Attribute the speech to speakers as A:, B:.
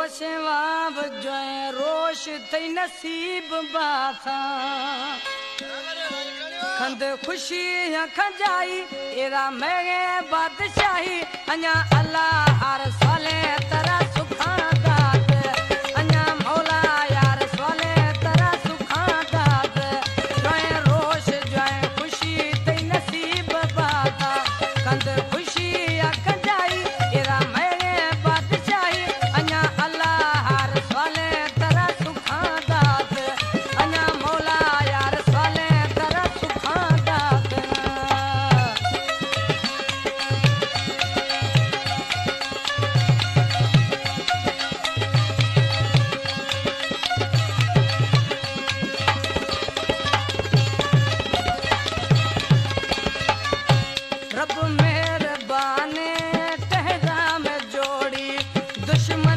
A: रोशवाब जो रोश थई नसीब बाखा खंद खुशी खजाई एरा मेरे बादशाही अञा अल्लाह हर साले तरह सुखा दात अञा मौला यार साले तरह सुखा दात जोए रोश जोए खुशी थई नसीब बाखा खंद खुशी खजाई एरा मेरे बादशाही अञा अल्लाह हर साले तरह सुखा दात अञा मौला यार साले तरह सुखा दात रब मेहरबान टहरा में जोड़ी दुश्मन